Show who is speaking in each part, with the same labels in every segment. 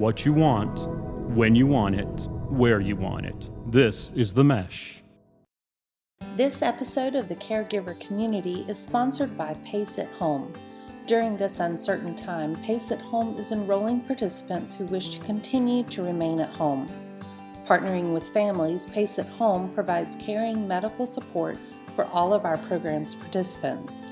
Speaker 1: what you want, when you want it, where you want it. This is The Mesh.
Speaker 2: This episode of the Caregiver Community is sponsored by Pace at Home. During this uncertain time, Pace at Home is enrolling participants who wish to continue to remain at home. Partnering with families, Pace at Home provides caring medical support for all of our program's participants.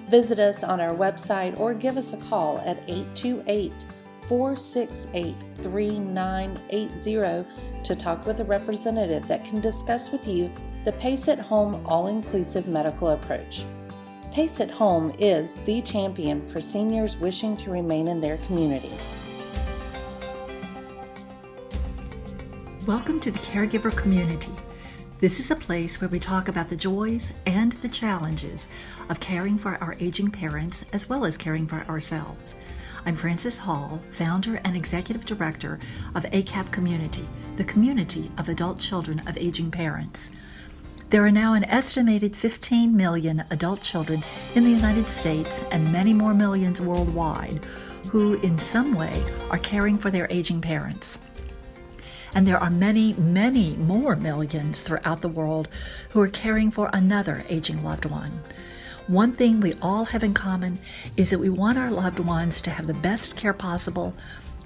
Speaker 2: Visit us on our website or give us a call at 828-468-3980 to talk with a representative that can discuss with you the Pace at Home all-inclusive medical approach. Pace at Home is the champion for seniors wishing to remain in their community.
Speaker 3: Welcome to the Caregiver Community. This is a place where we talk about the joys and the challenges of caring for our aging parents as well as caring for ourselves. I'm Frances Hall, founder and executive director of ACAP Community, the community of adult children of aging parents. There are now an estimated 15 million adult children in the United States and many more millions worldwide who in some way are caring for their aging parents. And there are many, many more millions throughout the world who are caring for another aging loved one. One thing we all have in common is that we want our loved ones to have the best care possible,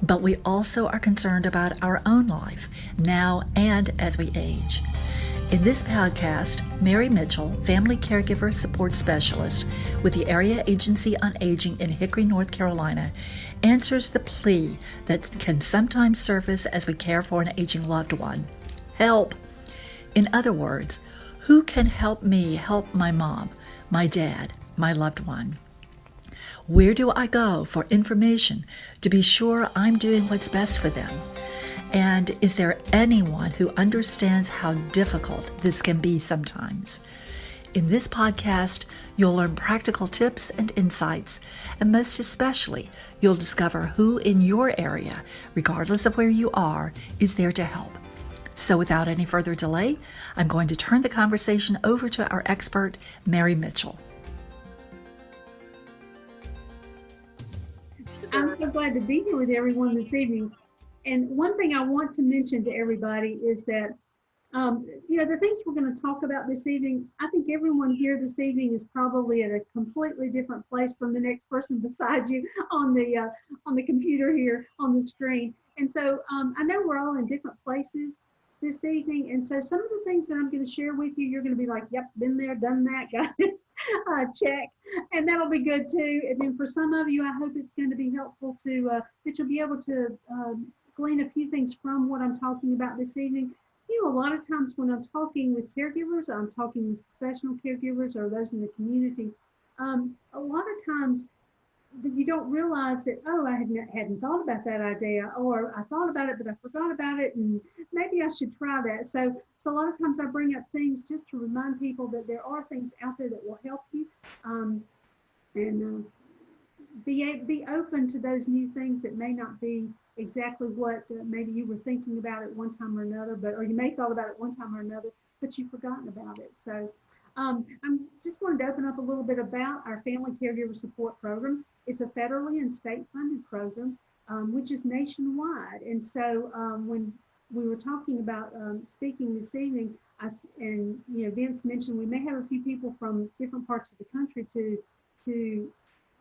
Speaker 3: but we also are concerned about our own life, now and as we age. In this podcast, Mary Mitchell, Family Caregiver Support Specialist with the Area Agency on Aging in Hickory, North Carolina, answers the plea that can sometimes surface as we care for an aging loved one. Help! In other words, who can help me help my mom, my dad, my loved one? Where do I go for information to be sure I'm doing what's best for them? And is there anyone who understands how difficult this can be sometimes? In this podcast, you'll learn practical tips and insights, and most especially, you'll discover who in your area, regardless of where you are, is there to help. So without any further delay, I'm going to turn the conversation over to our expert, Mary Mitchell.
Speaker 4: I'm so glad to be here with everyone this evening. And one thing I want to mention to everybody is that, the things we're going to talk about this evening, I think everyone here this evening is probably at a completely different place from the next person beside you on the computer here on the screen. And so I know we're all in different places this evening. And so some of the things that I'm going to share with you, you're going to be like, yep, been there, done that, got it, check. And that'll be good too. And then for some of you, I hope it's going to be helpful to, that you'll be able to glean a few things from what I'm talking about this evening. A lot of times when I'm talking with caregivers, I'm talking with professional caregivers or those in the community, a lot of times you don't realize that, I hadn't thought about that idea, or I thought about it, but I forgot about it, and maybe I should try that. So a lot of times I bring up things just to remind people that there are things out there that will help you, and be open to those new things that may not be exactly what maybe you were thinking about at one time or another, or you may thought about it one time or another, but you've forgotten about it. So I'm just wanted to open up a little bit about our Family Caregiver Support Program. It's a federally and state-funded program, which is nationwide. And so when we were talking about speaking this evening, Vince mentioned we may have a few people from different parts of the country to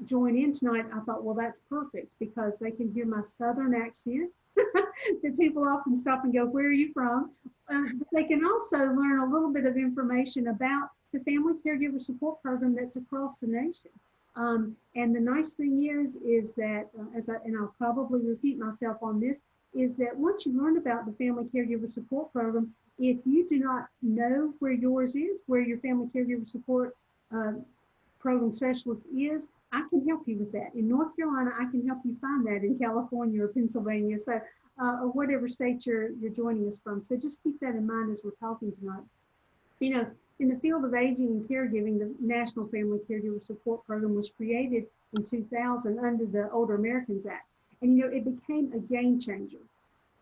Speaker 4: join in tonight. I thought, well, that's perfect because they can hear my Southern accent that people often stop and go, where are you from? But they can also learn a little bit of information about the Family Caregiver Support Program that's across the nation. And the nice thing is that, and I'll probably repeat myself on this, is that once you learn about the Family Caregiver Support Program, if you do not know where yours is, where your Family Caregiver Support Program Specialist is, I can help you with that. In North Carolina, I can help you find that in California or Pennsylvania, so or whatever state you're joining us from. So just keep that in mind as we're talking tonight. In the field of aging and caregiving, the National Family Caregiver Support Program was created in 2000 under the Older Americans Act. And, it became a game changer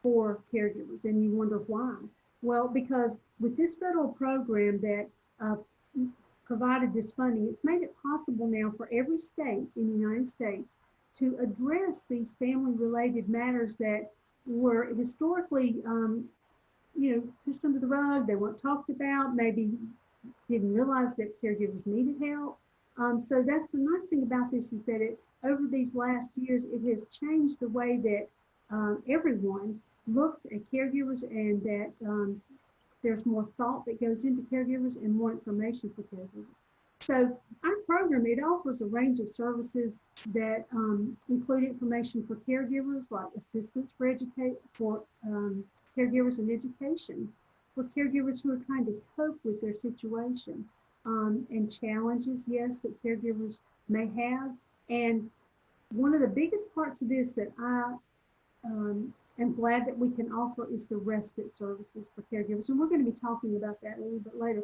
Speaker 4: for caregivers. And you wonder why? Well, because with this federal program that provided this funding, it's made it possible now for every state in the United States to address these family-related matters that were historically, pushed under the rug. They weren't talked about. Maybe didn't realize that caregivers needed help. So that's the nice thing about this is that over these last years, it has changed the way that everyone looks at caregivers, and that there's more thought that goes into caregivers and more information for caregivers. So our program, it offers a range of services that include information for caregivers, like assistance for caregivers in education, for caregivers who are trying to cope with their situation, and challenges, yes, that caregivers may have. And one of the biggest parts of this that I am glad that we can offer is the respite services for caregivers. And we're going to be talking about that a little bit later,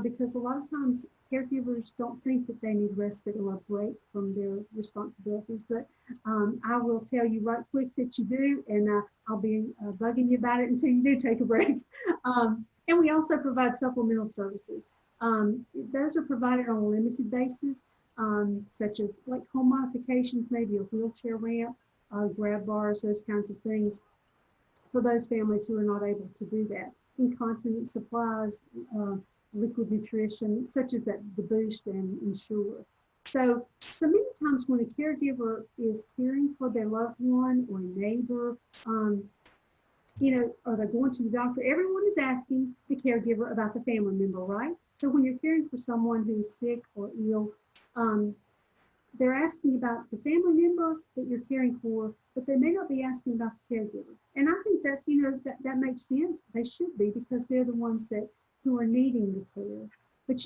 Speaker 4: because a lot of times caregivers don't think that they need respite or a break from their responsibilities. But I will tell you right quick that you do, and I'll be bugging you about it until you do take a break. And we also provide supplemental services. Those are provided on a limited basis, such as like home modifications, maybe a wheelchair ramp, grab bars, those kinds of things for those families who are not able to do that. Incontinence supplies, liquid nutrition, such as the Boost and Ensure. So many times when a caregiver is caring for their loved one or a neighbor, or they're going to the doctor, everyone is asking the caregiver about the family member, right? So when you're caring for someone who's sick or ill, they're asking about the family member that you're caring for, but they may not be asking about the caregiver. And I think that's, that makes sense. They should be, because they're the ones who are needing the care. But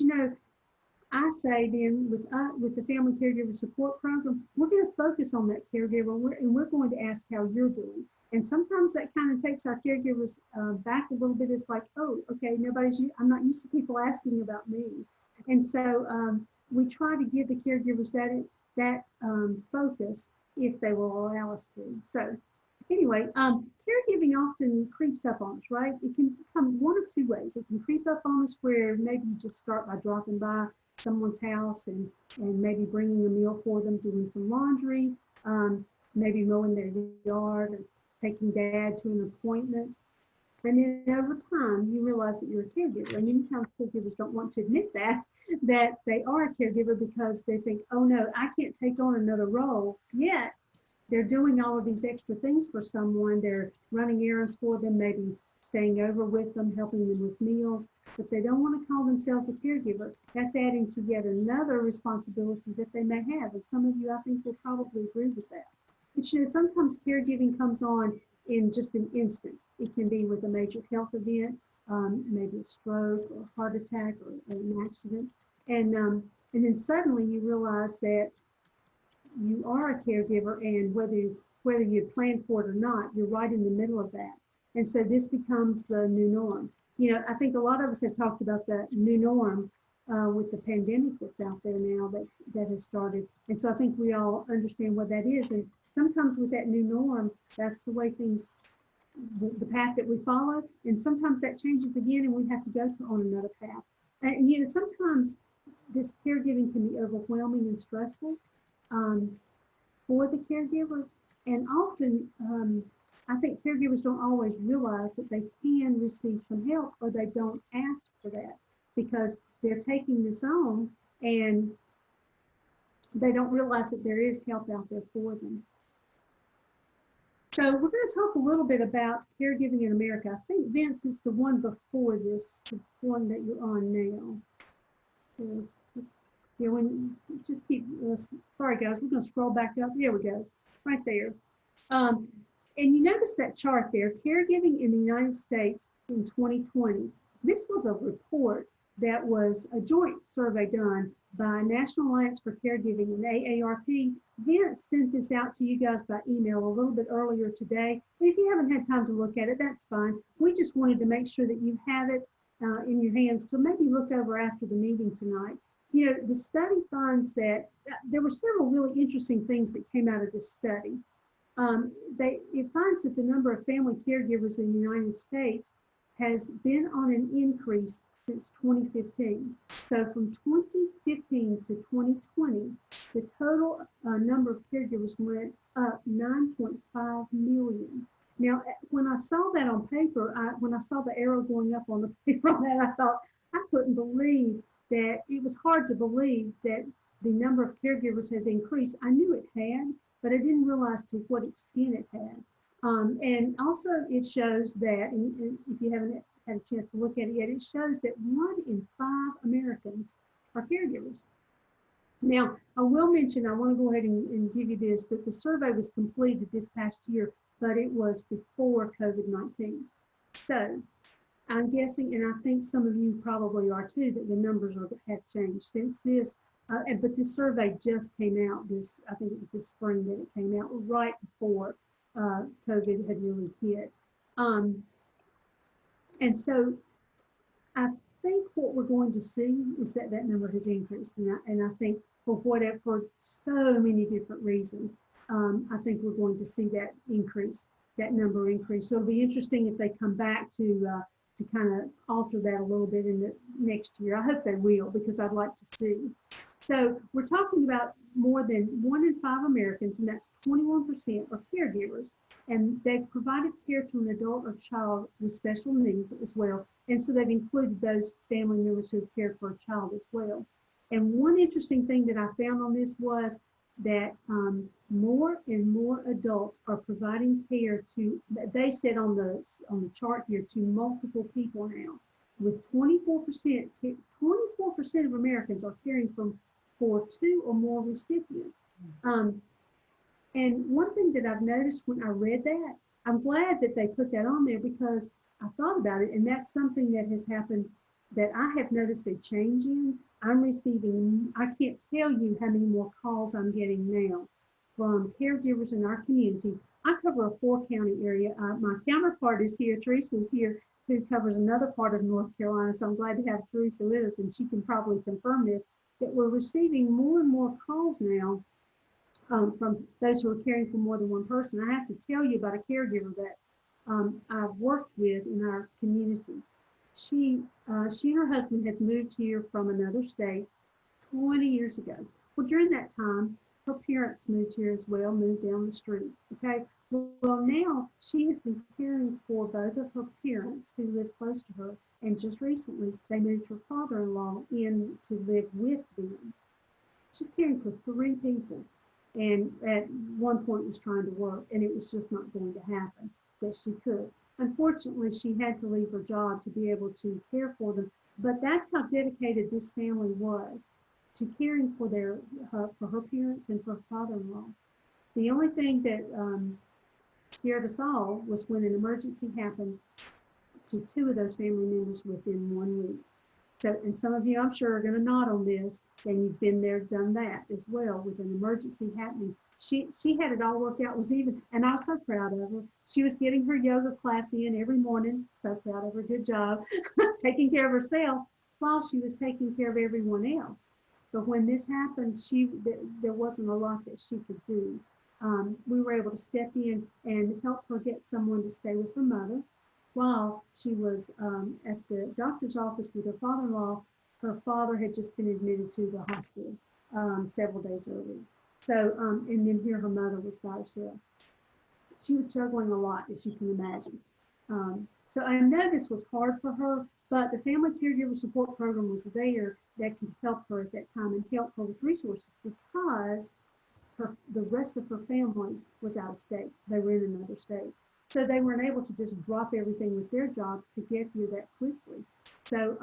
Speaker 4: I say then with the Family Caregiver Support Program, we're going to focus on that caregiver, and we're going to ask how you're doing. And sometimes that kind of takes our caregivers back a little bit. It's like, oh, okay, I'm not used to people asking about me. And so we try to give the caregivers that focus if they will allow us to. So anyway, caregiving often creeps up on us, right? It can come one of two ways. It can creep up on us where maybe you just start by dropping by someone's house and maybe bringing a meal for them, doing some laundry, maybe mowing their yard, or taking dad to an appointment. And then over time, you realize that you're a caregiver. And many times caregivers don't want to admit that they are a caregiver, because they think, oh no, I can't take on another role. Yet they're doing all of these extra things for someone. They're running errands for them, maybe staying over with them, helping them with meals, but they don't want to call themselves a caregiver. That's adding to yet another responsibility that they may have. And some of you, I think, will probably agree with that. But sometimes caregiving comes on in just an instant. It can be with a major health event, maybe a stroke or a heart attack or an accident. And then suddenly you realize that you are a caregiver, and whether you planned for it or not, you're right in the middle of that. And so this becomes the new norm. I think a lot of us have talked about the new norm with the pandemic that's out there now that has started. And so I think we all understand what that is. And sometimes with that new norm, that's the way things, the path that we follow. And sometimes that changes again, and we have to go on another path. And sometimes this caregiving can be overwhelming and stressful for the caregiver. And often, I think caregivers don't always realize that they can receive some help, or they don't ask for that because they're taking this on and they don't realize that there is help out there for them. So we're going to talk a little bit about caregiving in America. I think, Vince, is the one before this, the one that you're on now. Sorry guys, we're going to scroll back up. There we go, right there. And you notice that chart there, caregiving in the United States in 2020. This was a report that was a joint survey done by National Alliance for Caregiving and AARP. Vince sent this out to you guys by email a little bit earlier today. If you haven't had time to look at it, that's fine. We just wanted to make sure that you have it in your hands to maybe look over after the meeting tonight. The study finds that there were several really interesting things that came out of this study. It finds that the number of family caregivers in the United States has been on an increase since 2015. So from 2015 to 2020, the total number of caregivers went up 9.5 million. Now, when I saw that on paper, when I saw the arrow going up on the paper on that, I thought, I couldn't believe that. It was hard to believe that the number of caregivers has increased. I knew it had, but I didn't realize to what extent it had. And also it shows that, and if you haven't had a chance to look at it yet, it shows that 1 in 5 Americans are caregivers. Now, I will mention, I want to go ahead and give you this, that the survey was completed this past year, but it was before COVID-19. So I'm guessing, and I think some of you probably are too, that the numbers have changed since this. But this survey just came out I think it was this spring that it came out, right before COVID had really hit. And so I think what we're going to see is that number has increased. And I think for so many different reasons, I think we're going to see that number increase. So it'll be interesting if they come back to kind of alter that a little bit in the next year. I hope they will, because I'd like to see. So we're talking about more than 1 in 5 Americans, and that's 21%, are caregivers, and they've provided care to an adult or child with special needs as well. And so they've included those family members who have cared for a child as well. And one interesting thing that I found on this was that more and more adults are providing care to, they said on the chart here, to multiple people now, with 24% of Americans are caring for 2 or more recipients. And one thing that I've noticed when I read that, I'm glad that they put that on there, because I thought about it, and that's something that has happened that I have noticed a change in. I'm receiving, I can't tell you how many more calls I'm getting now from caregivers in our community. I cover a 4-county area. My counterpart is here, Teresa is here, who covers another part of North Carolina. So I'm glad to have Teresa with us, and she can probably confirm this, that we're receiving more and more calls now from those who are caring for more than one person. I have to tell you about a caregiver that I've worked with in our community. She and her husband had moved here from another state 20 years ago. Well, during that time, her parents moved here as well, moved down the street. Okay. Well, now she has been caring for both of her parents who live close to her. And just recently, they moved her father-in-law in to live with them. She's caring for 3 people. And at one point was trying to work, and it was just not going to happen that she could. Unfortunately, she had to leave her job to be able to care for them. But that's how dedicated this family was to caring for her parents and for her father-in-law. The only thing that scared us all was when an emergency happened to 2 of those family members within 1 week. So, and some of you, I'm sure, are going to nod on this, and you've been there, done that as well with an emergency happening. She had it all worked out. And I was so proud of her. She was getting her yoga class in every morning. So proud of her. Good job. Taking care of herself while she was taking care of everyone else. But when this happened, there wasn't a lot that she could do. We were able to step in and help her get someone to stay with her mother while she was at the doctor's office with her father-in-law. Her father had just been admitted to the hospital several days earlier. So, and then here her mother was by herself. She was juggling a lot, as you can imagine. So I know this was hard for her, but the Family Caregiver Support Program was there that could help her at that time and help her with resources, because the rest of her family was out of state. They were in another state. So they weren't able to just drop everything with their jobs to get here that quickly. So,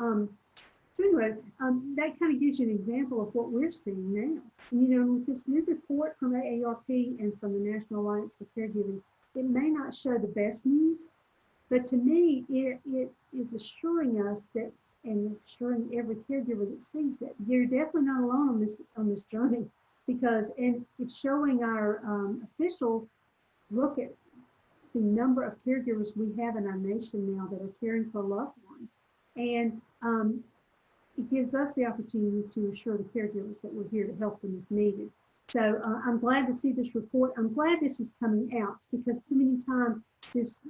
Speaker 4: anyway, that kind of gives you an example of what we're seeing now. And, you know, with this new report from AARP and from the National Alliance for Caregiving, it may not show the best news, but to me, it is assuring us that, and assuring every caregiver that sees that you're definitely not alone on this journey, and it's showing our officials, look at the number of caregivers we have in our nation now that are caring for a loved one. And it gives us the opportunity to assure the caregivers that we're here to help them if needed. So I'm glad to see this report. I'm glad this is coming out, because too many times these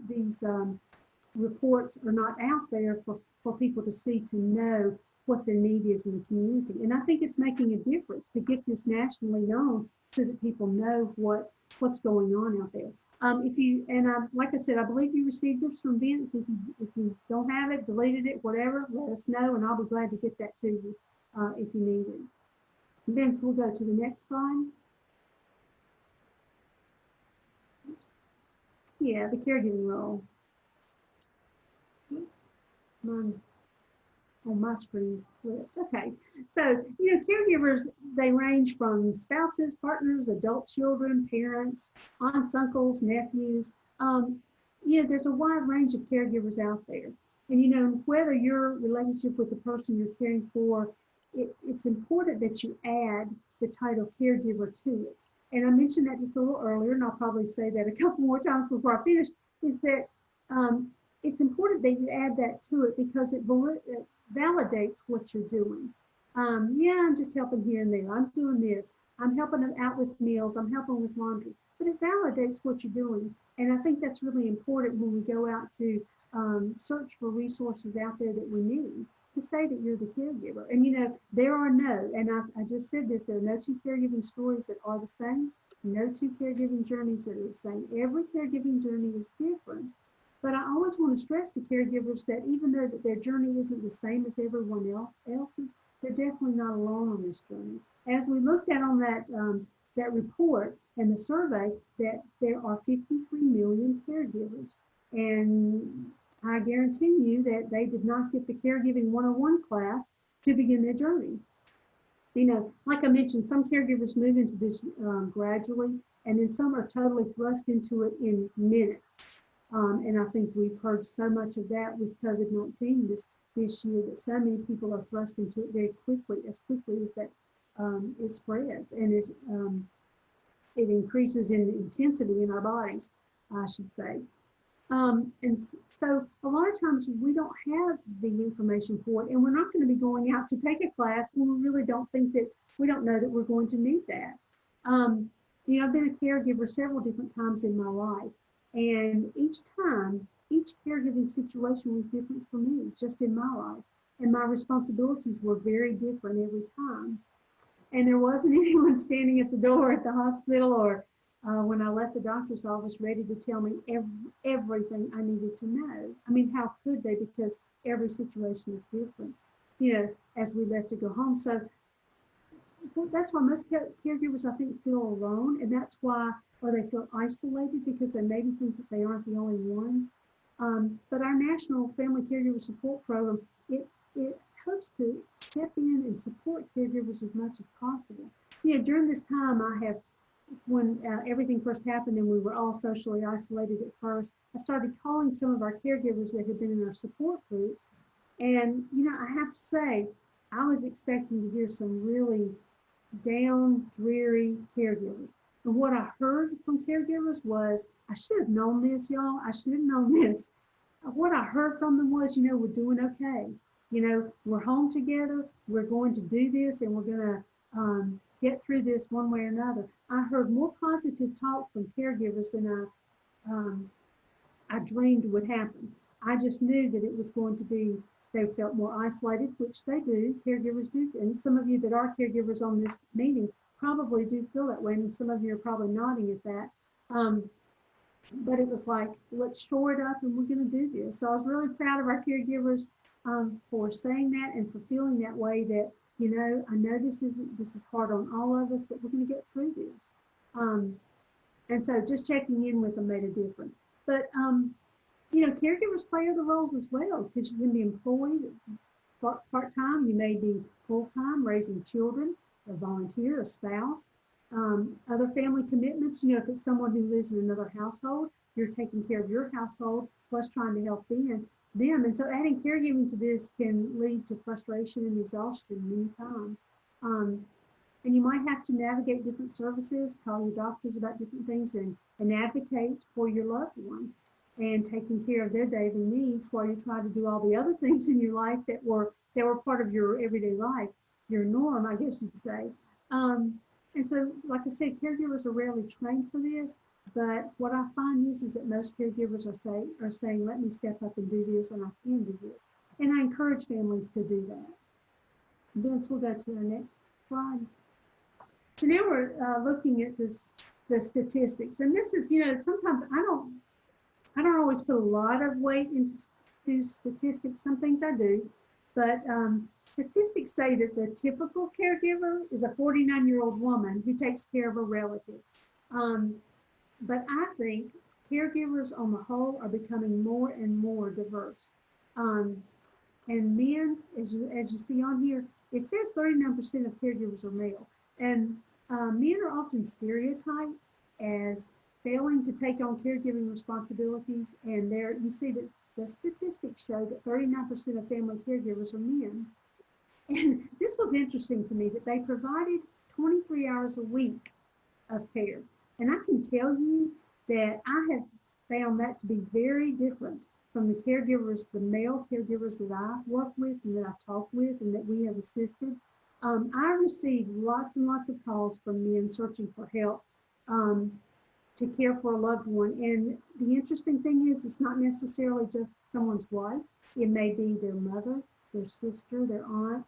Speaker 4: reports are not out there for people to see, to know what the need is in the community. And I think it's making a difference to get this nationally known so that people know what's going on out there. If you, and like I said, I believe you received this from Vince. If you don't have it, deleted it, whatever, let us know, and I'll be glad to get that to you if you need it. Vince, we'll go to the next slide. Yeah, the caregiving role. Oops, mine on my screen flipped. Okay, so caregivers, they range from spouses, partners, adult children, parents, aunts, uncles, nephews. There's a wide range of caregivers out there, and whether your relationship with the person you're caring for, it's important that you add the title caregiver to it. And I mentioned that just a little earlier, and I'll probably say that a couple more times before I finish. Is that it's important that you add that to it because it validates what you're doing. I'm just helping here and there. I'm doing this. I'm helping them out with meals. I'm helping with laundry. But it validates what you're doing. And I think that's really important when we go out to search for resources out there that we need, to say that you're the caregiver. And there are no, and I just said this, there are no two caregiving stories that are the same, no two caregiving journeys that are the same. Every caregiving journey is different. But I always want to stress to caregivers that even though that their journey isn't the same as everyone else's, they're definitely not alone on this journey. As we looked at on that report and the survey, that there are 53 million caregivers. And I guarantee you that they did not get the Caregiving 101 class to begin their journey. Like I mentioned, some caregivers move into this gradually, and then some are totally thrust into it in minutes. And I think we've heard so much of that with COVID-19 this year, that so many people are thrust into it very quickly as that it spreads and it increases in intensity in our bodies, I should say. And so a lot of times we don't have the information for it, and we're not going to be going out to take a class when we really don't think that, we don't know that we're going to need that. I've been a caregiver several different times in my life, and each time, each caregiving situation was different for me, just in my life, and my responsibilities were very different every time. And there wasn't anyone standing at the door at the hospital or when I left the doctor's office ready to tell me everything I needed to know. I mean, how could they? Because every situation is different, as we left to go home. So that's why most caregivers, I think, feel alone. And that's why, or they feel isolated because they maybe think that they aren't the only ones. But our National Family Caregiver Support Program, it hopes to step in and support caregivers as much as possible. During this time, when everything first happened and we were all socially isolated at first, I started calling some of our caregivers that had been in our support groups. And, I have to say, I was expecting to hear some really down, dreary caregivers. And what I heard from caregivers was, I should have known this, y'all. I should have known this. What I heard from them was, we're doing okay. We're home together. We're going to do this, and we're going to get through this one way or another. I heard more positive talk from caregivers than I dreamed would happen. I just knew that it was going to be, they felt more isolated, which they do, caregivers do. And some of you that are caregivers on this meeting probably do feel that way, and some of you are probably nodding at that. But it was like, let's shore it up and we're going to do this. So I was really proud of our caregivers for saying that and for feeling that way, that I know this is hard on all of us, but we're going to get through this. And so just checking in with them made a difference. But, caregivers play other roles as well, because you can be employed part-time, you may be full-time raising children, a volunteer, a spouse, other family commitments. If it's someone who lives in another household, you're taking care of your household plus trying to help them. And so adding caregiving to this can lead to frustration and exhaustion many times. And you might have to navigate different services, call your doctors about different things, and advocate for your loved one and taking care of their daily needs while you try to do all the other things in your life that were part of your everyday life, your norm, I guess you could say. And so, like I said, caregivers are rarely trained for this, But what I find is that most caregivers are saying, let me step up and do this, and I can do this. And I encourage families to do that. Vince, we'll go to the next slide. So now we're looking at the statistics, and this is, sometimes I don't always put a lot of weight into statistics. Some things I do, but statistics say that the typical caregiver is a 49-year-old woman who takes care of a relative. But I think caregivers on the whole are becoming more and more diverse. And men, as you see on here, it says 39% of caregivers are male. And men are often stereotyped as failing to take on caregiving responsibilities. And there you see that the statistics show that 39% of family caregivers are men. And this was interesting to me that they provided 23 hours a week of care. And I can tell you that I have found that to be very different from the caregivers, the male caregivers that I work with and that I talk with and that we have assisted. I receive lots and lots of calls from men searching for help to care for a loved one. And the interesting thing is, it's not necessarily just someone's wife. It may be their mother, their sister, their aunt,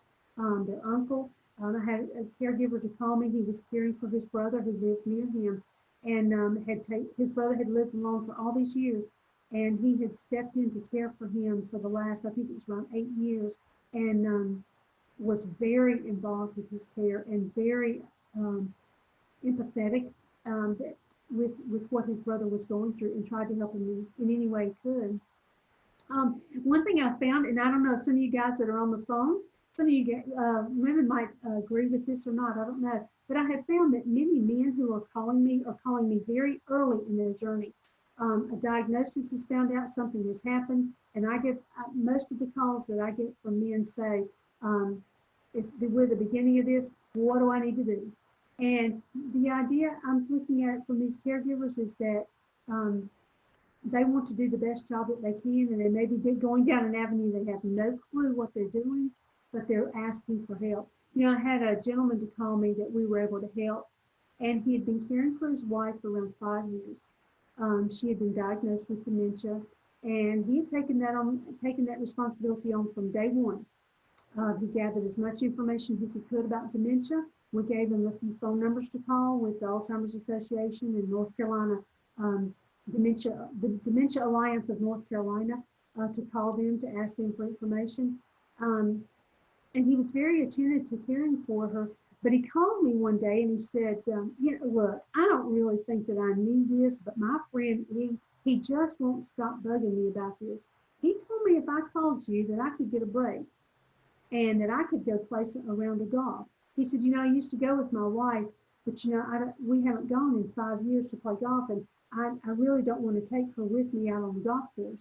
Speaker 4: their uncle. I had a caregiver to call me. He was caring for his brother who lived near him, and his brother had lived alone for all these years, and he had stepped in to care for him for the last, I think it was around 8 years, and was very involved with his care and very empathetic with what his brother was going through, and tried to help him in any way he could. One thing I found, and I don't know, some of you guys that are on the phone, some of you women might agree with this or not, I don't know, but I have found that many men who are calling me very early in their journey. A diagnosis is found out, something has happened, and I get most of the calls that I get from men say, we're the beginning of this, what do I need to do? And the idea I'm looking at from these caregivers is that they want to do the best job that they can, and they may be going down an avenue they have no clue what they're doing, but they're asking for help. I had a gentleman to call me that we were able to help, and he had been caring for his wife for around 5 years. She had been diagnosed with dementia, and he had taken that responsibility on from day one. He gathered as much information as he could about dementia. We gave him a few phone numbers to call with the Alzheimer's Association in North Carolina, the Dementia Alliance of North Carolina, to call them to ask them for information. And he was very attentive to caring for her. But he called me one day and he said, look, I don't really think that I need this, but my friend, he just won't stop bugging me about this. He told me if I called you that I could get a break and that I could go play a round of golf. He said, I used to go with my wife, but we haven't gone in 5 years to play golf, and I really don't want to take her with me out on the golf course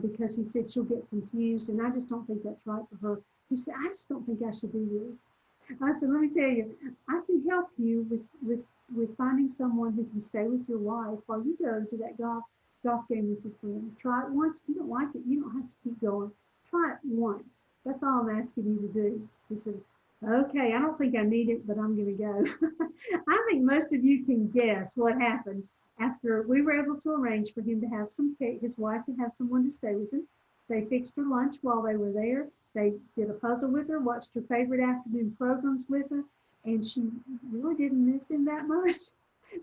Speaker 4: because he said she'll get confused, and I just don't think that's right for her. He said, I just don't think I should do this. I said, let me tell you, I can help you with finding someone who can stay with your wife while you go to that golf game with your friend. Try it once. If you don't like it, you don't have to keep going. Try it once. That's all I'm asking you to do. He said, okay, I don't think I need it, but I'm going to go. I think most of you can guess what happened after we were able to arrange for him to have his wife to have someone to stay with him. They fixed her lunch while they were there. They did a puzzle with her, watched her favorite afternoon programs with her, and she really didn't miss him that much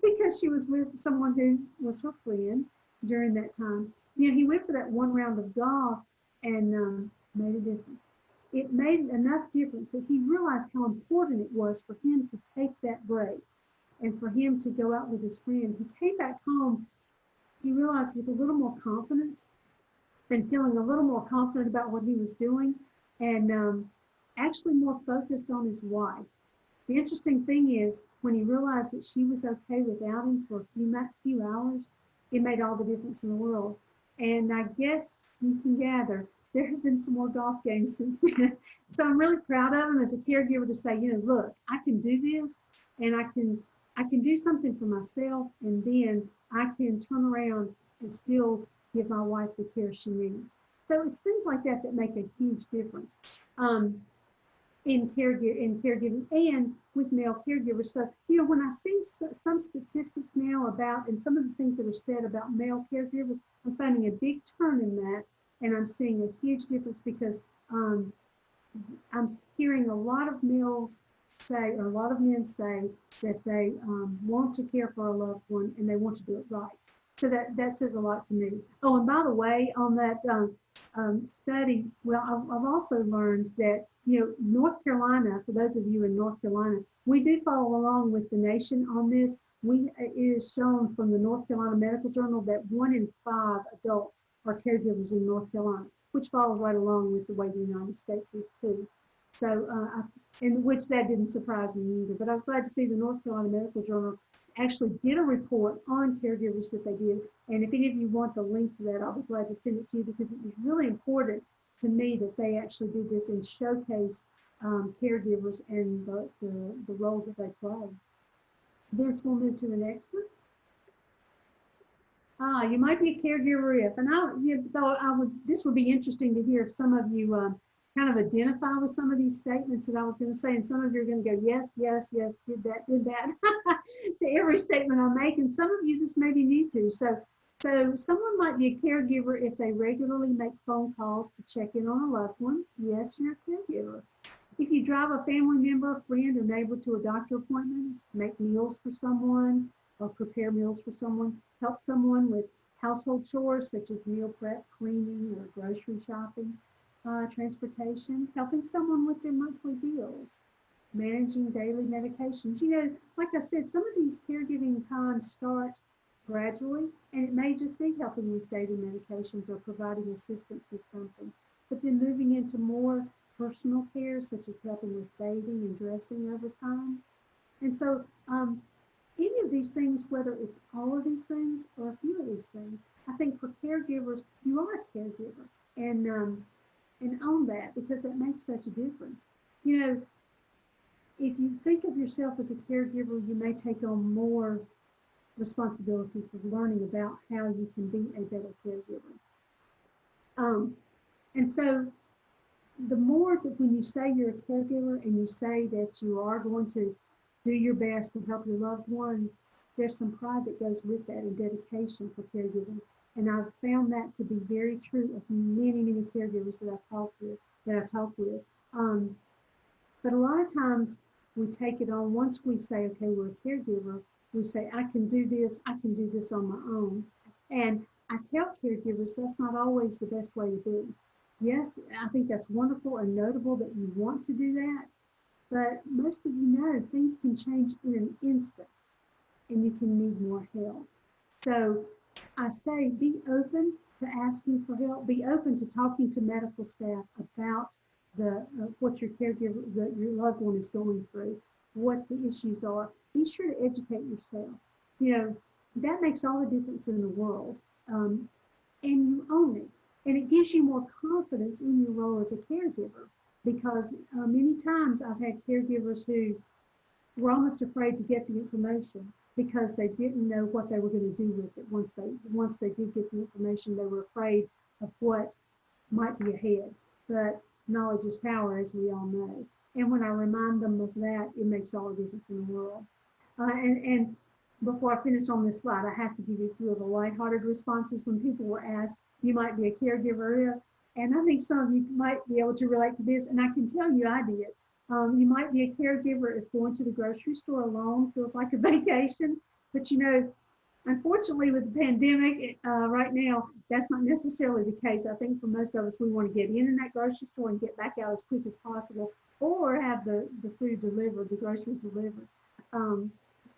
Speaker 4: because she was with someone who was her friend during that time. He went for that one round of golf and made a difference. It made enough difference that he realized how important it was for him to take that break and for him to go out with his friend. He came back home, he realized, with a little more confidence and feeling a little more confident about what he was doing, and actually more focused on his wife. The interesting thing is, when he realized that she was okay without him for a few hours, it made all the difference in the world. And I guess you can gather, there have been some more golf games since then. So I'm really proud of him as a caregiver to say, look, I can do this, and I can do something for myself, and then I can turn around and still give my wife the care she needs. So it's things like that that make a huge difference in caregiving. And with male caregivers. So, when I see some statistics now about, and some of the things that are said about male caregivers, I'm finding a big turn in that, and I'm seeing a huge difference because um, I'm hearing a lot of males say, or a lot of men say, that they want to care for a loved one and they want to do it right. So that says a lot to me. Oh, and by the way, on that study, well, I've also learned that, North Carolina, for those of you in North Carolina, we do follow along with the nation on this. It is shown from the North Carolina Medical Journal that 1 in 5 adults are caregivers in North Carolina, which follows right along with the way the United States is too. So, in which that didn't surprise me either. But I was glad to see the North Carolina Medical Journal actually did a report on caregivers that they did. And if any of you want the link to that, I'll be glad to send it to you, because it was really important to me that they actually did this and showcase caregivers and the role that they play. Vince, we'll move to the next one. You might be a caregiver if, and thought this would be interesting to hear if some of you kind of identify with some of these statements that I was going to say, and some of you are going to go, yes, yes, yes, did that, to every statement I make, and some of you just maybe need to. So someone might be a caregiver if they regularly make phone calls to check in on a loved one. Yes, you're a caregiver. If you drive a family member, friend, or neighbor to a doctor appointment, make meals for someone, or prepare meals for someone, help someone with household chores such as meal prep, cleaning, or grocery shopping, transportation, helping someone with their monthly bills, managing daily medications. Like I said, some of these caregiving times start gradually, and it may just be helping with daily medications or providing assistance with something. But then moving into more personal care, such as helping with bathing and dressing over time. And so, any of these things, whether it's all of these things or a few of these things, I think for caregivers, you are a caregiver, and own that, because that makes such a difference. If you think of yourself as a caregiver, you may take on more responsibility for learning about how you can be a better caregiver. And so the more that when you say you're a caregiver and you say that you are going to do your best to help your loved one, there's some pride that goes with that and dedication for caregiving. And I've found that to be very true of many, many caregivers that I've talked with. But a lot of times we take it on, once we say, okay, we're a caregiver, we say, I can do this on my own. And I tell caregivers that's not always the best way to be. Yes, I think that's wonderful and notable that you want to do that. But most of you know things can change in an instant and you can need more help. So I say be open to asking for help. Be open to talking to medical staff about what your caregiver, your loved one is going through, what the issues are. Be sure to educate yourself. That makes all the difference in the world. And you own it. And it gives you more confidence in your role as a caregiver, because many times I've had caregivers who were almost afraid to get the information because they didn't know what they were going to do with it. Once they did get the information, they were afraid of what might be ahead. But knowledge is power, as we all know. And when I remind them of that, it makes all the difference in the world. And before I finish on this slide, I have to give you a few of the lighthearted responses when people were asked, you might be a caregiver. And I think some of you might be able to relate to this, and I can tell you I did. You might be a caregiver if going to the grocery store alone feels like a vacation. But unfortunately with the pandemic right now, that's not necessarily the case. I think for most of us, we want to get in that grocery store and get back out as quick as possible, or have the food delivered, the groceries delivered.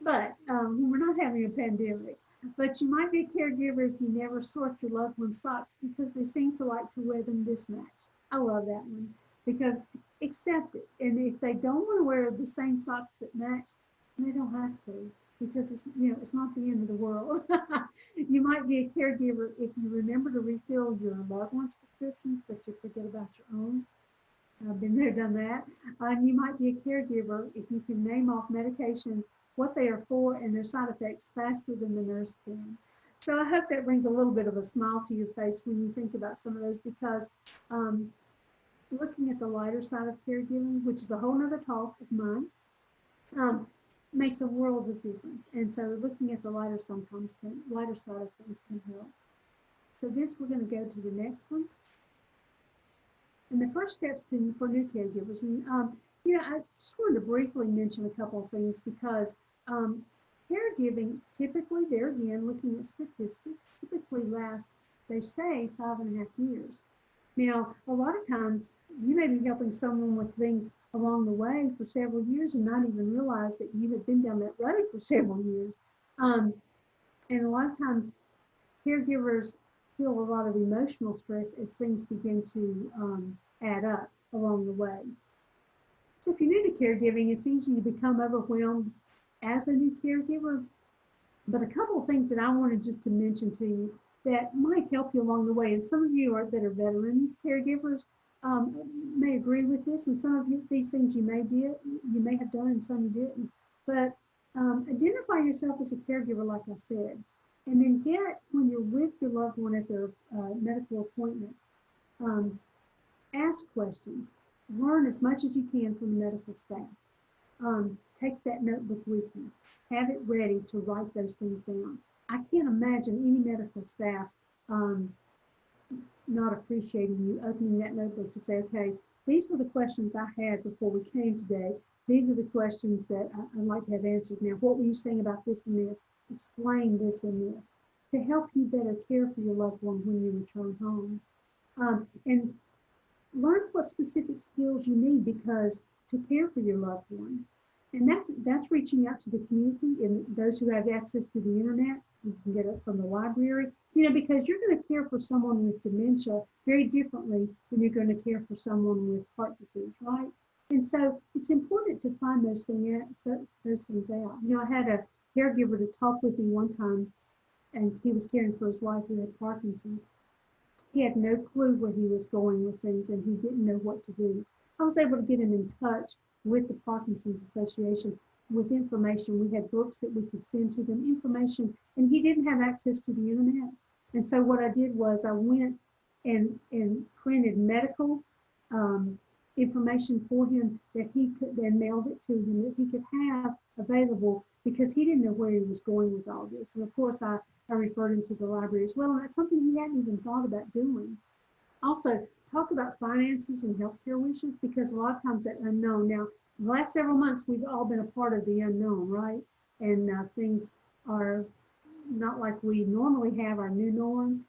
Speaker 4: But we're not having a pandemic. But you might be a caregiver if you never sort your loved one's socks because they seem to like to wear them mismatched. I love that one, because accept it. And if they don't want to wear the same socks that match, they don't have to, because it's not the end of the world. You might be a caregiver if you remember to refill your loved one's prescriptions, but you forget about your own. I've been there, done that. You might be a caregiver if you can name off medications, what they are for, and their side effects faster than the nurse can. So I hope that brings a little bit of a smile to your face when you think about some of those, because looking at the lighter side of caregiving, which is a whole nother talk of mine, makes a world of difference. And so looking at the lighter side of things can help. So this, we're going to go to the next one. And the first steps for new caregivers. And, I just wanted to briefly mention a couple of things because caregiving, typically, there again, looking at statistics, typically lasts, they say, 5.5 years. Now, a lot of times, you may be helping someone with things along the way for several years and not even realize that you have been down that road for several years. And a lot of times, caregivers feel a lot of emotional stress as things begin to add up along the way. So if you're new to caregiving, it's easy to become overwhelmed as a new caregiver. But a couple of things that I wanted just to mention to you that might help you along the way, and some of you that are veteran caregivers may agree with this, and some of these things you may have done, and some you didn't. But identify yourself as a caregiver, like I said, and then when you're with your loved one at their medical appointment, ask questions, learn as much as you can from the medical staff. Take that notebook with you. Have it ready to write those things down. I can't imagine any medical staff not appreciating you opening that notebook to say, okay, these were the questions I had before we came today. These are the questions that I'd like to have answered. Now, what were you saying about this and this? Explain this and this to help you better care for your loved one when you return home. And learn what specific skills you need because to care for your loved one. And that's reaching out to the community and those who have access to the internet. You can get it from the library, because you're going to care for someone with dementia very differently than you're going to care for someone with heart disease, right? And so it's important to find those things out. I had a caregiver to talk with me one time, and he was caring for his wife who had Parkinson's. He had no clue where he was going with things, and he didn't know what to do. I was able to get him in touch with the Parkinson's Association with information. We had books that we could send to them, information, and he didn't have access to the internet. And so what I did was I went and printed medical information for him that he could then mailed it to him that he could have available because he didn't know where he was going with all this. And of course, I referred him to the library as well, and that's something he hadn't even thought about doing. Also, talk about finances and healthcare wishes because a lot of times that unknown. Now, the last several months, we've all been a part of the unknown, right? And things are not like we normally have our new norm.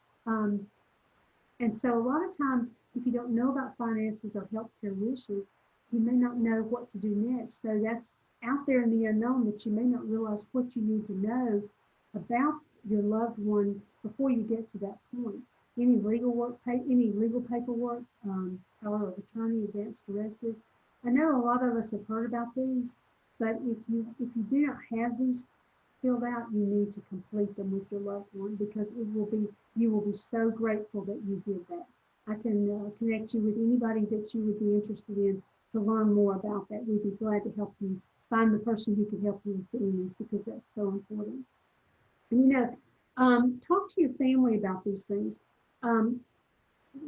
Speaker 4: And so a lot of times, if you don't know about finances or healthcare wishes, you may not know what to do next. So that's out there in the unknown that you may not realize what you need to know about your loved one before you get to that point. Any legal paperwork, power of attorney, advance directives. I know a lot of us have heard about these, but if you do not have these filled out, you need to complete them with your loved one because you will be so grateful that you did that. I can connect you with anybody that you would be interested in to learn more about that. We'd be glad to help you find the person who can help you with doing this because that's so important. And talk to your family about these things.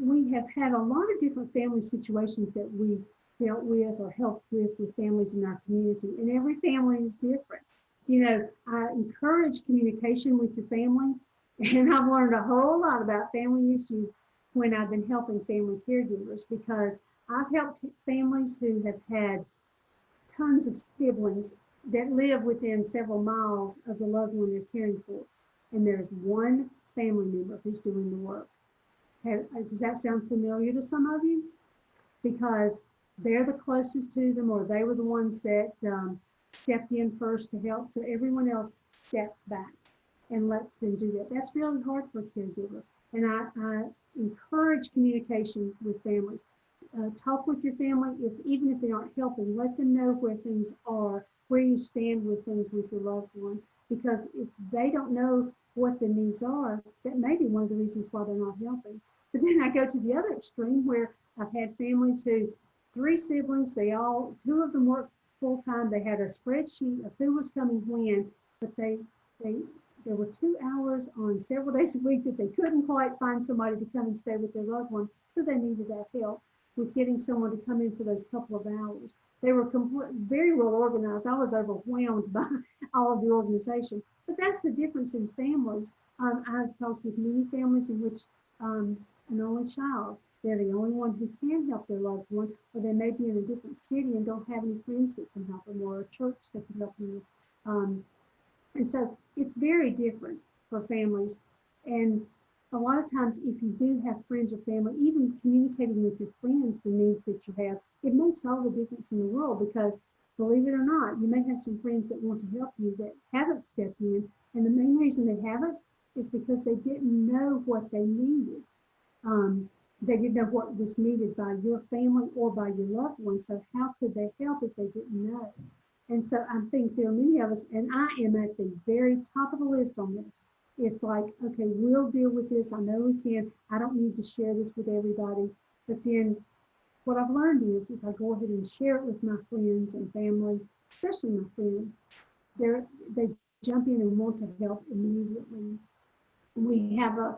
Speaker 4: We have had a lot of different family situations that we dealt with or helped with families in our community, and every family is different. I encourage communication with your family, and I've learned a whole lot about family issues when I've been helping family caregivers because I've helped families who have had tons of siblings that live within several miles of the loved one they're caring for, and there's one family member who's doing the work. Does that sound familiar to some of you? Because they're the closest to them, or they were the ones that stepped in first to help, so everyone else steps back and lets them do that. That's really hard for a caregiver, and I encourage communication with families. Talk with your family, even if they aren't helping, let them know where things are, where you stand with things with your loved one, because if they don't know what the needs are, that may be one of the reasons why they're not helping. But then I go to the other extreme where I've had families who, 3 siblings, 2 of them work full-time. They had a spreadsheet of who was coming when, but there were 2 hours on several days a week that they couldn't quite find somebody to come and stay with their loved one, so they needed that help. with getting someone to come in for those couple of hours. They were very well organized. I was overwhelmed by all of the organization. But that's the difference in families. I've talked with many families in which an only child, they're the only one who can help their loved one, or they may be in a different city and don't have any friends that can help them, or a church that can help them. And so it's very different for families. And a lot of times, if you do have friends or family, even communicating with your friends the needs that you have, it makes all the difference in the world, because believe it or not, you may have some friends that want to help you that haven't stepped in. And the main reason they haven't is because they didn't know what they needed. They didn't know what was needed by your family or by your loved ones. So how could they help if they didn't know? And so I think there are many of us, and I am at the very top of the list on this. It's like, okay, we'll deal with this. I know we can. I don't need to share this with everybody. But then what I've learned is if I go ahead and share it with my friends and family, especially my friends, they jump in and want to help immediately. We have a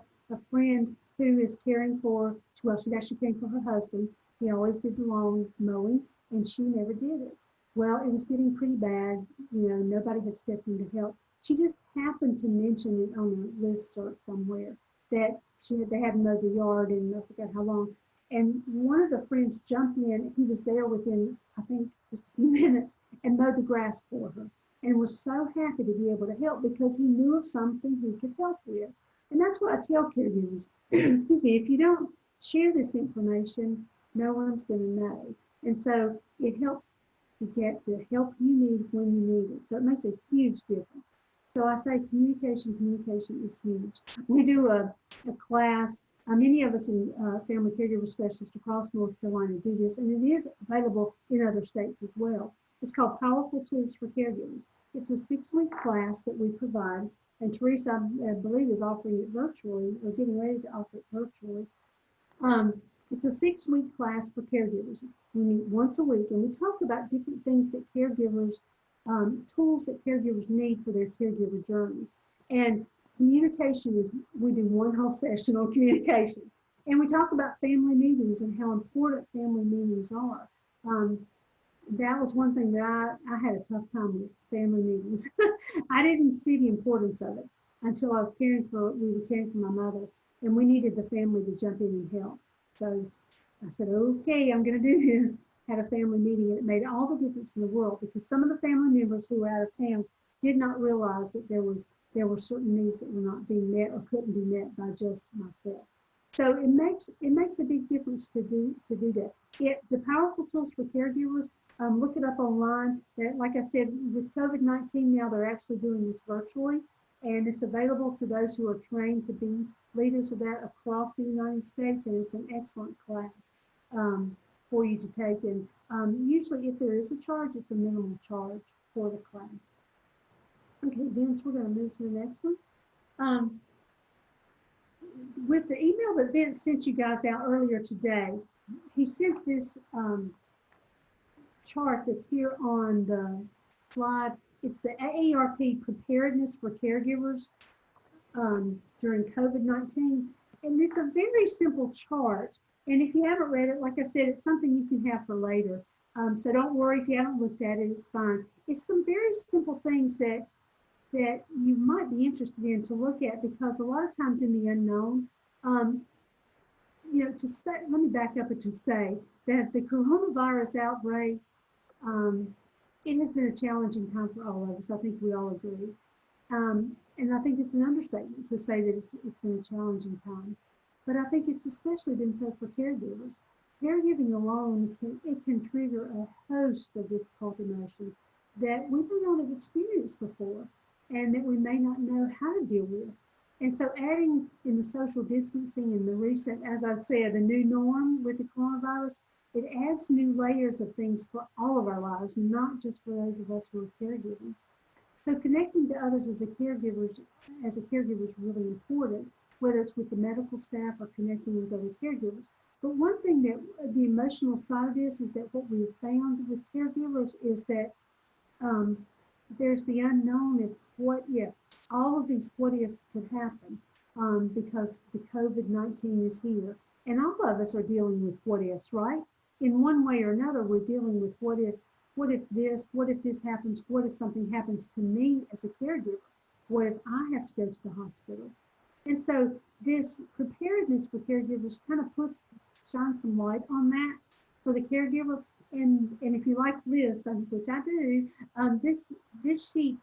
Speaker 4: friend who is caring for, well, she's actually caring for her husband. He always did the lawn mowing, and she never did it. Well, it was getting pretty bad. Nobody had stepped in to help. She just happened to mention it on a listserv somewhere that they hadn't mowed the yard in I forgot how long. And one of the friends jumped in. He was there within, I think, just a few minutes and mowed the grass for her, and was so happy to be able to help because he knew of something he could help with. And that's what I tell caregivers. Excuse me, if you don't share this information, no one's going to know. And so it helps to get the help you need when you need it. So it makes a huge difference. So I say communication is huge. We do a class. Many of us in family caregiver specialists across North Carolina do this, and it is available in other states as well. It's called Powerful Tools for Caregivers. It's a 6-week class that we provide, and Teresa, I believe, is offering it virtually, or getting ready to offer it virtually. It's a 6-week class for caregivers. We meet once a week, and we talk about different things that caregivers, tools that caregivers need for their caregiver journey. And communication is, we do one whole session on communication. And we talk about family meetings and how important family meetings are. That was one thing that I had a tough time with, family meetings. I didn't see the importance of it until we were caring for my mother, and we needed the family to jump in and help. So I said, okay, I'm going to do this. Had a family meeting, and it made all the difference in the world, because some of the family members who were out of town did not realize that there were certain needs that were not being met or couldn't be met by just myself. So it makes a big difference to do that. The Powerful Tools for Caregivers, look it up online. Like I said, with COVID-19 now, they're actually doing this virtually, and it's available to those who are trained to be leaders of that across the United States, and it's an excellent class for you to take. And usually, if there is a charge, it's a minimal charge for the class. Okay, Vince, we're going to move to the next one. With the email that Vince sent you guys out earlier today, he sent this chart that's here on the slide. It's the AARP preparedness for caregivers during COVID-19. And it's a very simple chart. And if you haven't read it, like I said, it's something you can have for later. So don't worry if you haven't looked at it, it's fine. It's some very simple things that you might be interested in to look at, because a lot of times in the unknown, let me back up and to say that the coronavirus outbreak, it has been a challenging time for all of us. I think we all agree. And I think it's an understatement to say that it's been a challenging time. But I think it's especially been so for caregivers. Caregiving alone, can trigger a host of difficult emotions that we may not have experienced before, and that we may not know how to deal with. And so adding in the social distancing and the recent, as I've said, the new norm with the coronavirus, it adds new layers of things for all of our lives, not just for those of us who are caregiving. So connecting to others as a caregiver is really important, whether it's with the medical staff or connecting with other caregivers. But one thing that the emotional side of this is that what we have found with caregivers is that there's the unknown of what ifs. All of these what ifs could happen because the COVID-19 is here. And all of us are dealing with what ifs, right? In one way or another, we're dealing with what if this, what if this happens, what if something happens to me as a caregiver? What if I have to go to the hospital? And so this preparedness for caregivers kind of shines some light on that for the caregiver. And if you like lists, which I do, this sheet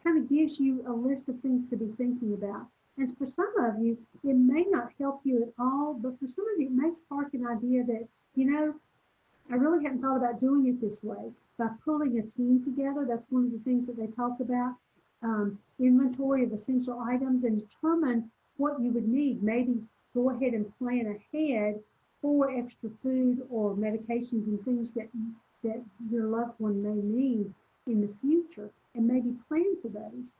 Speaker 4: kind of gives you a list of things to be thinking about. And for some of you, it may not help you at all, but for some of you, it may spark an idea that, I really hadn't thought about doing it this way. By pulling a team together, that's one of the things that they talk about. Inventory of essential items and determine what you would need. Maybe go ahead and plan ahead for extra food or medications and things that your loved one may need in the future, and maybe plan for those.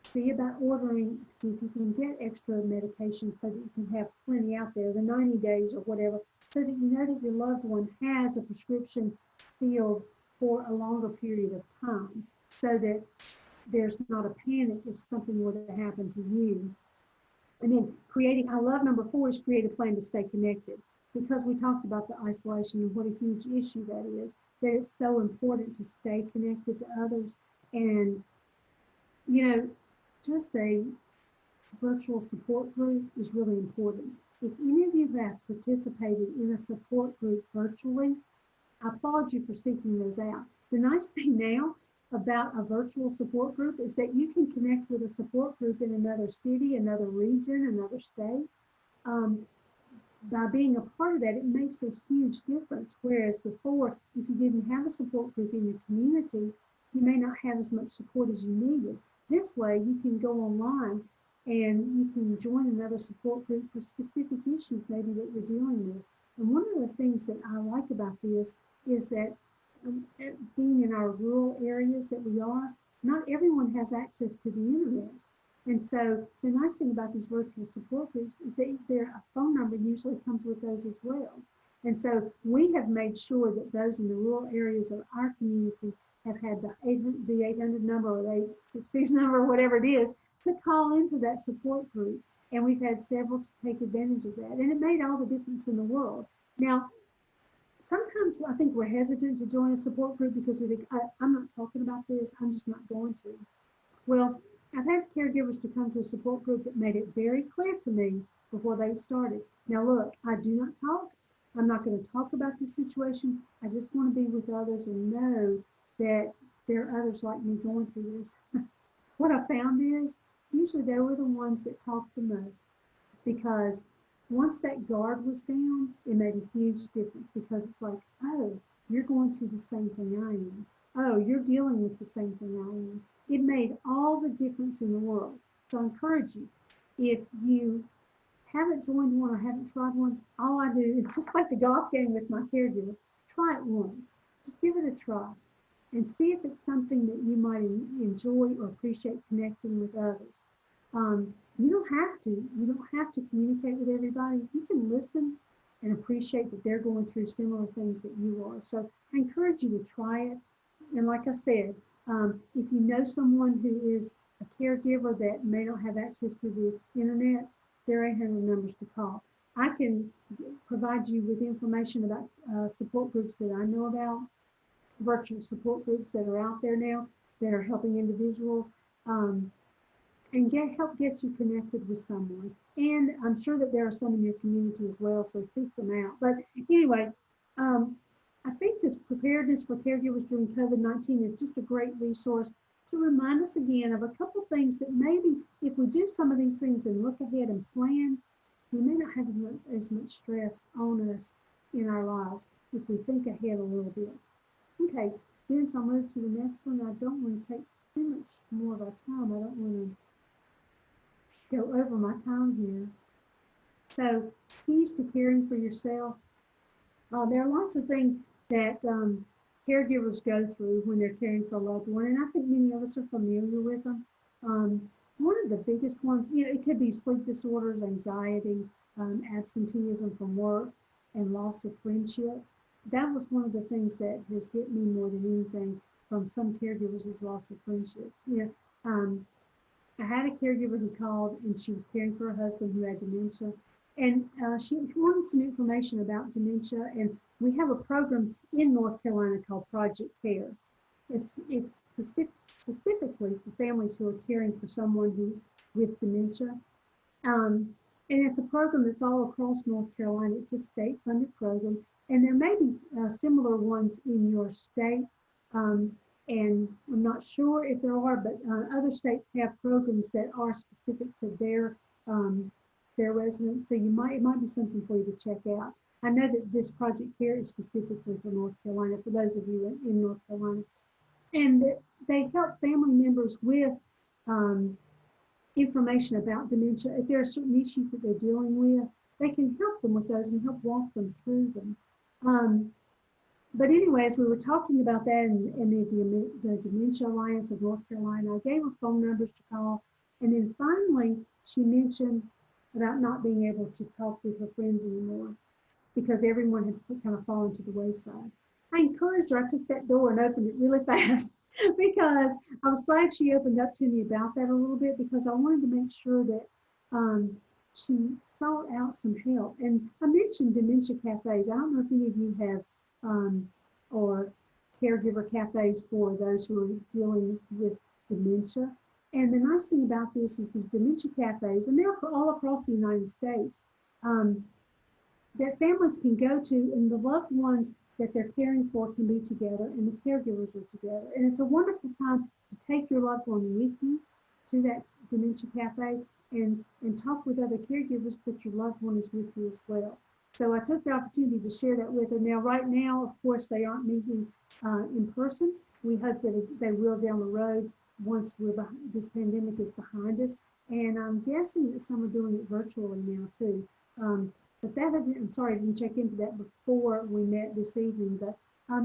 Speaker 4: See about ordering, see if you can get extra medication so that you can have plenty out there, the 90 days or whatever, so that you know that your loved one has a prescription filled for a longer period of time, so that there's not a panic if something were to happen to you. And then I love number 4 is create a plan to stay connected, because we talked about the isolation and what a huge issue that is, that it's so important to stay connected to others. And, just a virtual support group is really important. If any of you have participated in a support group virtually, I applaud you for seeking those out. The nice thing now about a virtual support group is that you can connect with a support group in another city, another region, another state. By being a part of that, it makes a huge difference. Whereas before, if you didn't have a support group in your community, you may not have as much support as you needed. This way, you can go online and you can join another support group for specific issues maybe that you're dealing with. And one of the things that I like about this is that being in our rural areas that we are, not everyone has access to the internet. And so the nice thing about these virtual support groups is that a phone number usually comes with those as well. And so we have made sure that those in the rural areas of our community have had the 800 number or the 866 number, whatever it is, to call into that support group. And we've had several to take advantage of that. And it made all the difference in the world. Now, sometimes I think we're hesitant to join a support group because we think, I'm not talking about this, I'm just not going to. Well, I've had caregivers to come to a support group that made it very clear to me before they started. Now look, I do not talk. I'm not going to talk about this situation. I just want to be with others and know that there are others like me going through this. What I found is usually they were the ones that talked the most, because once that guard was down, it made a huge difference, because it's like, oh, you're going through the same thing I am. Oh, you're dealing with the same thing I am. It made all the difference in the world. So I encourage you, if you haven't joined one or haven't tried one, all I do is just like the golf game with my caregiver, try it once. Just give it a try and see if it's something that you might enjoy or appreciate connecting with others. You don't have to communicate with everybody. You can listen and appreciate that they're going through similar things that you are. So I encourage you to try it. And like I said, if you know someone who is a caregiver that may not have access to the internet, there are 800 numbers to call. I can provide you with information about support groups that I know about, virtual support groups that are out there now that are helping individuals, and help get you connected with someone. And I'm sure that there are some in your community as well, so seek them out. But anyway, I think this preparedness for caregivers during COVID-19 is just a great resource to remind us again of a couple of things that maybe if we do some of these things and look ahead and plan, we may not have as much stress on us in our lives if we think ahead a little bit. Okay, then I'll move to the next one. I don't want to take too much more of our time. I don't want to go over my time here. So, keys to caring for yourself. There are lots of things that caregivers go through when they're caring for a loved one, and I think many of us are familiar with them. One of the biggest ones, it could be sleep disorders, anxiety, absenteeism from work, and loss of friendships. That was one of the things that has hit me more than anything from some caregivers is loss of friendships. I had a caregiver who called, and she was caring for her husband who had dementia, And she wanted some information about dementia, and we have a program in North Carolina called Project Care. It's specifically for families who are caring for someone with dementia. Um, and it's a program that's all across North Carolina. It's a state-funded program, and there may be similar ones in your state. Um, and I'm not sure if there are, but other states have programs that are specific to their residents. So it might be something for you to check out. I know that this Project Care is specifically for North Carolina, for those of you in North Carolina. And they help family members with information about dementia. If there are certain issues that they're dealing with, they can help them with those and help walk them through them. But anyway, as we were talking about that and the Dementia Alliance of North Carolina, I gave her phone numbers to call. And then finally, she mentioned about not being able to talk with her friends anymore because everyone had kind of fallen to the wayside. I encouraged her. I took that door and opened it really fast because I was glad she opened up to me about that a little bit because I wanted to make sure that she sought out some help. And I mentioned dementia cafes. I don't know if any of you have or caregiver cafes for those who are dealing with dementia. And the nice thing about this is these dementia cafes, and they're all across the United States, that families can go to, and the loved ones that they're caring for can be together, and the caregivers are together. And it's a wonderful time to take your loved one with you to that dementia cafe and talk with other caregivers, but your loved one is with you as well. So I took the opportunity to share that with her. Now, right now, of course, they aren't meeting in person. We hope that they will down the road once this pandemic is behind us. And I'm guessing that some are doing it virtually now too. But that, I'm sorry, I didn't check into that before we met this evening. But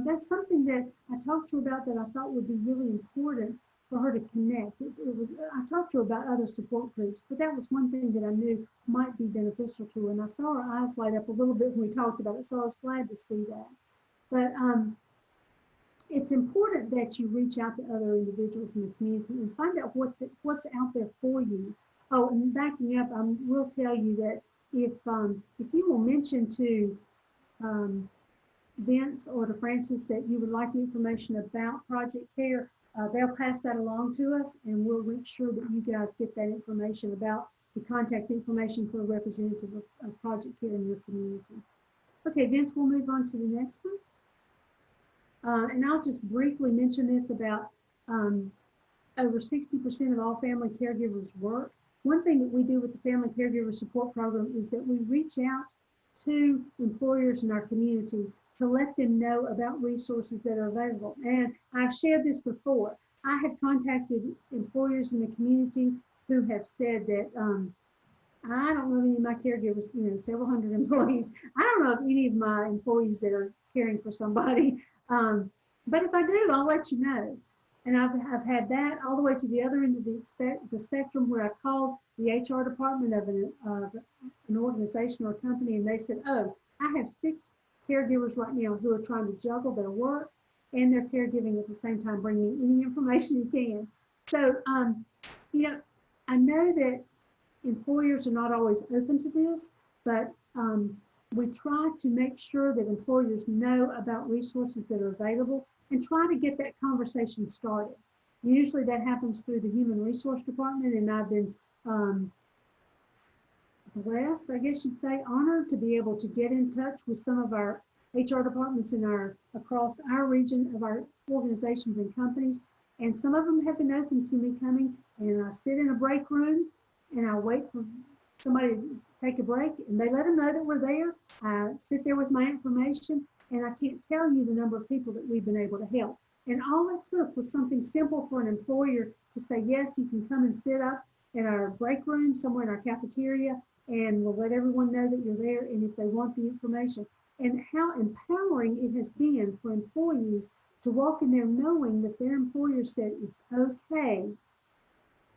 Speaker 4: that's something that I talked to her about that I thought would be really important for her to connect. I talked to her about other support groups, but that was one thing that I knew might be beneficial to her. And I saw her eyes light up a little bit when we talked about it, so I was glad to see that. But it's important that you reach out to other individuals in the community and find out what's out there for you. Oh, and backing up, I will tell you that if you will mention to Vince or to Francis that you would like information about Project Care, they'll pass that along to us, and we'll make sure that you guys get that information about the contact information for a representative of Project Care in your community. Okay, Vince, we'll move on to the next one. And I'll just briefly mention this about over 60% of all family caregivers work. One thing that we do with the Family Caregiver Support Program is that we reach out to employers in our community to let them know about resources that are available. And I've shared this before. I have contacted employers in the community who have said that I don't know any of my caregivers, several hundred employees. I don't know of any of my employees that are caring for somebody. But if I do, I'll let you know. And I've had that all the way to the other end of the spectrum where I called the HR department of an organization or a company, and they said, oh, I have 6 caregivers right now who are trying to juggle their work and their caregiving at the same time. Bring me any information you can. So, I know that employers are not always open to this, but we try to make sure that employers know about resources that are available and try to get that conversation started. Usually that happens through the Human Resource Department, and I've been blessed, I guess you'd say, honored to be able to get in touch with some of our HR departments across our region of our organizations and companies. And some of them have been open to me coming, and I sit in a break room and I wait for somebody to take a break, and they let them know that we're there. I sit there with my information, and I can't tell you the number of people that we've been able to help. And all it took was something simple for an employer to say, yes, you can come and sit up in our break room somewhere in our cafeteria, and we'll let everyone know that you're there, and if they want the information. And how empowering it has been for employees to walk in there knowing that their employer said it's okay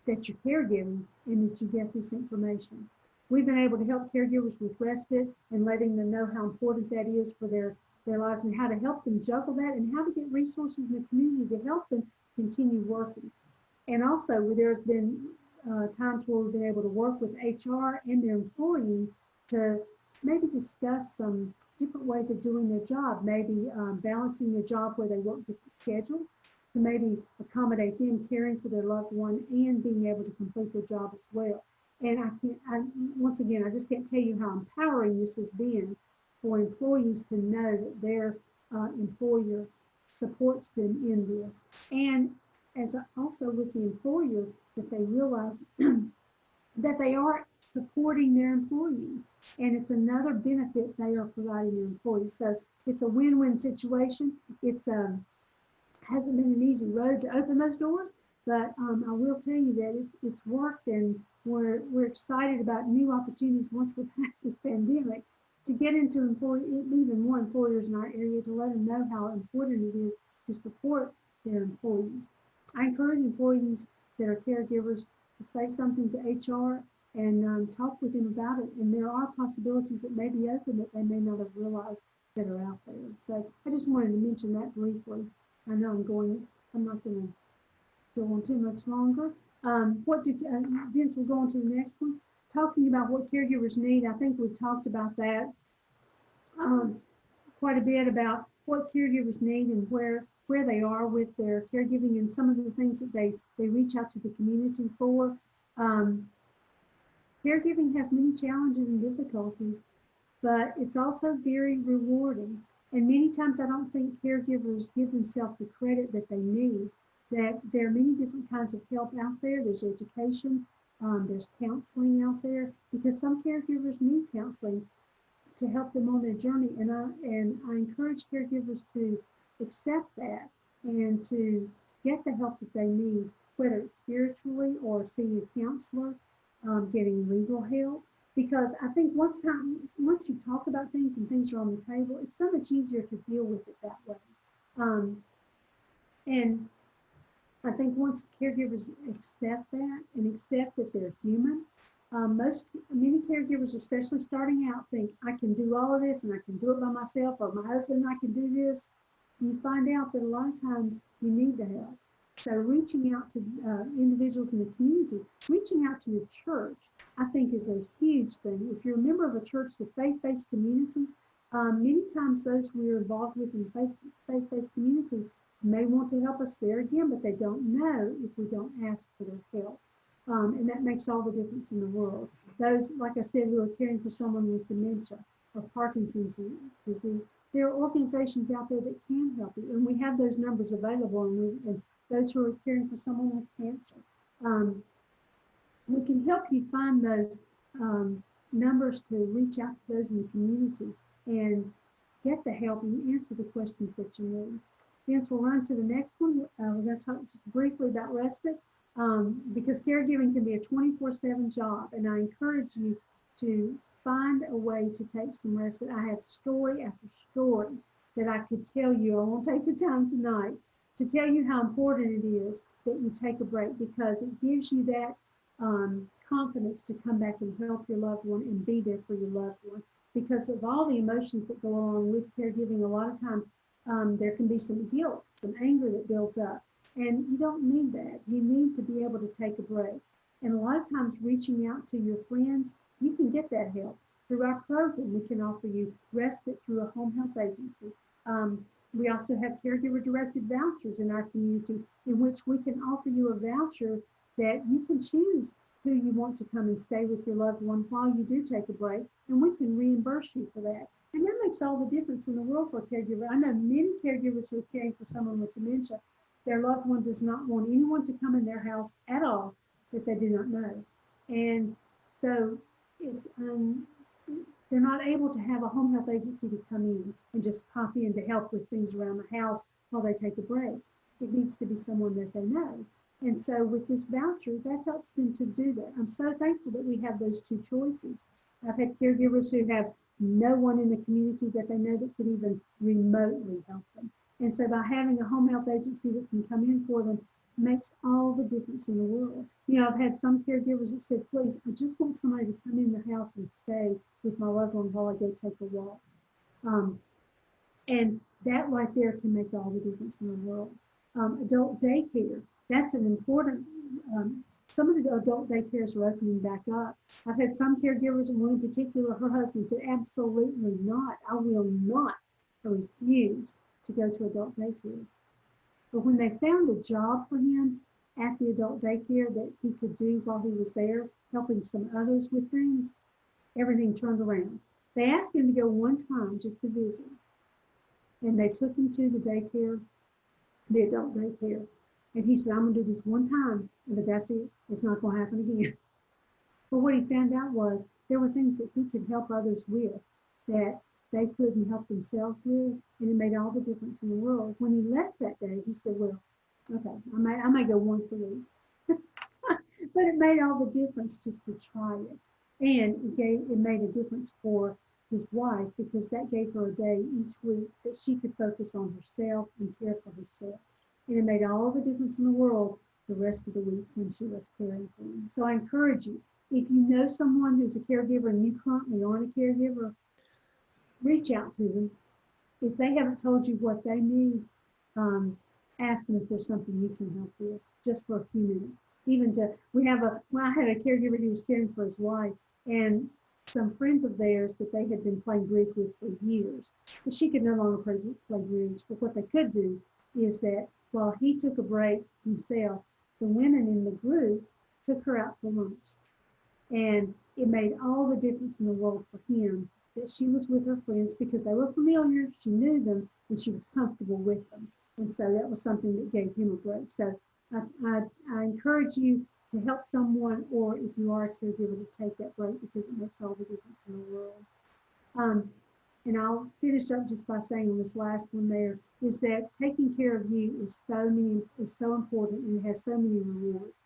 Speaker 4: that you're caregiving and that you get this information. We've been able to help caregivers with respite and letting them know how important that is for their lives and how to help them juggle that and how to get resources in the community to help them continue working. And also, there's been times where we've been able to work with HR and their employee to maybe discuss some different ways of doing their job, maybe balancing their job where they work different schedules, to maybe accommodate them caring for their loved one and being able to complete their job as well. And once again, I just can't tell you how empowering this has been for employees to know that their employer supports them in this. And as also with the employer, that they realize that they are supporting their employee. And it's another benefit they are providing their employees. So it's a win-win situation. It's hasn't been an easy road to open those doors, but I will tell you that it's worked, and we're excited about new opportunities once we're past this pandemic to get into even more employers in our area to let them know how important it is to support their employees. I encourage employees that are caregivers to say something to HR and talk with them about it. And there are possibilities that may be open that they may not have realized that are out there. So I just wanted to mention that briefly. I know I'm not going to go on too much longer. Vince, we'll go on to the next one. Talking about what caregivers need, I think we've talked about that quite a bit, about what caregivers need and where they are with their caregiving and some of the things that they reach out to the community for. Caregiving has many challenges and difficulties, but it's also very rewarding. And many times I don't think caregivers give themselves the credit that they need, that there are many different kinds of help out there. There's education, there's counseling out there, because some caregivers need counseling to help them on their journey. And I encourage caregivers to accept that and to get the help that they need, whether it's spiritually or seeing a counselor, getting legal help. Because I think once you talk about things and things are on the table, it's so much easier to deal with it that way. And I think once caregivers accept that and accept that they're human, many caregivers, especially starting out, think I can do all of this and I can do it by myself, or my husband and I can do this. You find out that a lot of times you need the help. So reaching out to individuals in the community, reaching out to the church, I think is a huge thing. If you're a member of a church, the faith-based community, many times those we're involved with in the faith-based community may want to help us there again, but they don't know if we don't ask for their help. And that makes all the difference in the world. Those, like I said, who are caring for someone with dementia or Parkinson's disease, there are organizations out there that can help you, and we have those numbers available. And those who are caring for someone with cancer, we can help you find those numbers to reach out to those in the community and get the help and answer the questions that you need. Vince, we'll run to the next one. We're going to talk just briefly about respite, because caregiving can be a 24/7 job, and I encourage you to find a way to take some respite. I have story after story that I could tell you. I won't take the time tonight to tell you how important it is that you take a break, because it gives you that confidence to come back and help your loved one and be there for your loved one. Because of all the emotions that go along with caregiving, a lot of times there can be some guilt, some anger that builds up. And you don't need that. You need to be able to take a break. And a lot of times reaching out to your friends, you can get that help. Through our program, we can offer you respite through a home health agency. We also have caregiver-directed vouchers in our community, in which we can offer you a voucher that you can choose who you want to come and stay with your loved one while you do take a break, and we can reimburse you for that. And that makes all the difference in the world for a caregiver. I know many caregivers who are caring for someone with dementia, their loved one does not want anyone to come in their house at all that they do not know. And so it's they're not able to have a home health agency to come in and just pop in to help with things around the house while they take a break. It needs to be someone that they know. And so with this voucher, that helps them to do that. I'm so thankful that we have those two choices. I've had caregivers who have no one in the community that they know that could even remotely help them. And so by having a home health agency that can come in for them makes all the difference in the world. You know, I've had some caregivers that said, please, I just want somebody to come in the house and stay with my loved one while I go take a walk. And that right there can make all the difference in the world. Adult daycare, that's an important some of the adult daycares are opening back up. I've had some caregivers, and one in particular, her husband said, absolutely not. I will not. I refuse to go to adult daycare. But when they found a job for him at the adult daycare that he could do while he was there, helping some others with things, everything turned around. They asked him to go one time just to visit. And they took him to the daycare, the adult daycare. And he said, I'm going to do this one time, but that's it. It's not going to happen again. But what he found out was there were things that he could help others with that they couldn't help themselves with, and it made all the difference in the world. When he left that day, he said, well, okay, I may go once a week. But it made all the difference just to try it. And it made a difference for his wife, because that gave her a day each week that she could focus on herself and care for herself. And it made all the difference in the world the rest of the week when she was caring for him. So I encourage you, if you know someone who's a caregiver and you currently aren't a caregiver, reach out to them. If they haven't told you what they need, ask them if there's something you can help with, just for a few minutes. I had a caregiver who was caring for his wife, and some friends of theirs that they had been playing bridge with for years. But she could no longer play bridge, but what they could do is that while he took a break himself, the women in the group took her out to lunch. And it made all the difference in the world for him that she was with her friends because they were familiar, she knew them, and she was comfortable with them. And so that was something that gave him a break. So I encourage you to help someone, or if you are a caregiver, to take that break, because it makes all the difference in the world. And I'll finish up just by saying on this last one there is that taking care of you is so important, and it has so many rewards.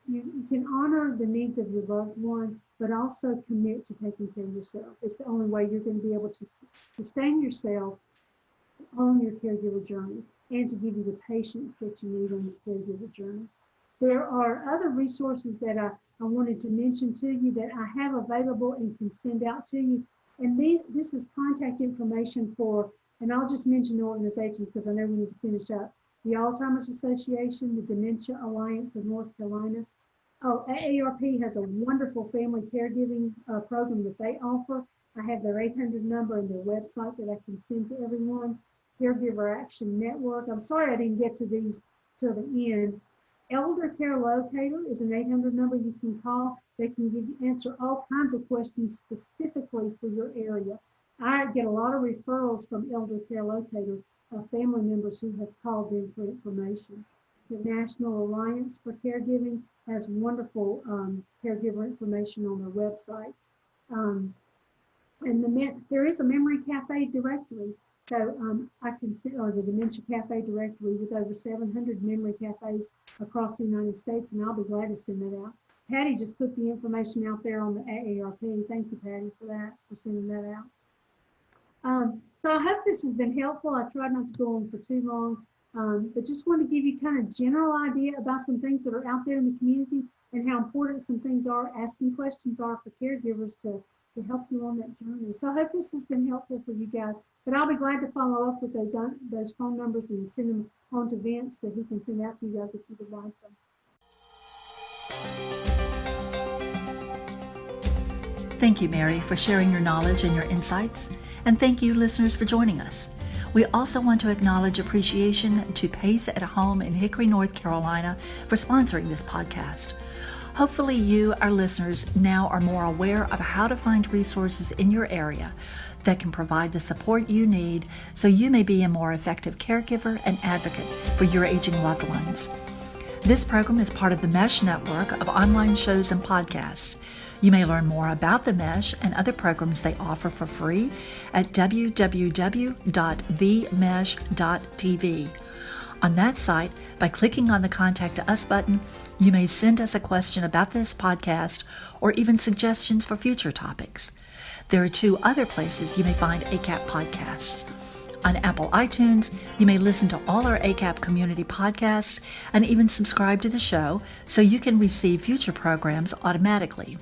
Speaker 4: You can honor the needs of your loved one, but also commit to taking care of yourself. It's the only way you're going to be able to sustain yourself on your caregiver journey, and to give you the patience that you need on the caregiver journey. There are other resources that I wanted to mention to you that I have available and can send out to you. And this is contact information for, and I'll just mention the organizations because I know we need to finish up. The Alzheimer's Association, the Dementia Alliance of North Carolina. AARP has a wonderful family caregiving program that they offer. I have their 800 number and their website that I can send to everyone. Caregiver Action Network. I'm sorry I didn't get to these till the end. Elder Care Locator is an 800 number you can call. They can answer all kinds of questions specifically for your area. I get a lot of referrals from Elder Care Locator of family members who have called in for information. The National Alliance for Caregiving has wonderful caregiver information on their website. And there is a Memory Cafe directory. So I can see, or the Dementia Cafe directory with over 700 memory cafes across the United States, and I'll be glad to send that out. Patty just put the information out there on the AARP. Thank you, Patty, for that, for sending that out. So I hope this has been helpful. I tried not to go on for too long, but just want to give you kind of general idea about some things that are out there in the community and how important some things are, asking questions are for caregivers to help you on that journey. So I hope this has been helpful for you guys. But I'll be glad to follow up with those phone numbers and send them on to Vince that he can send out to you guys if you would like them.
Speaker 3: Thank you, Mary, for sharing your knowledge and your insights. And thank you, listeners, for joining us. We also want to acknowledge appreciation to Pace at Home in Hickory, North Carolina, for sponsoring this podcast. Hopefully you, our listeners, now are more aware of how to find resources in your area that can provide the support you need so you may be a more effective caregiver and advocate for your aging loved ones. This program is part of the MESH network of online shows and podcasts. You may learn more about the MESH and other programs they offer for free at www.themesh.tv. On that site, by clicking on the Contact Us button, you may send us a question about this podcast or even suggestions for future topics. There are 2 other places you may find ACAP podcasts. On Apple iTunes, you may listen to all our ACAP community podcasts and even subscribe to the show so you can receive future programs automatically.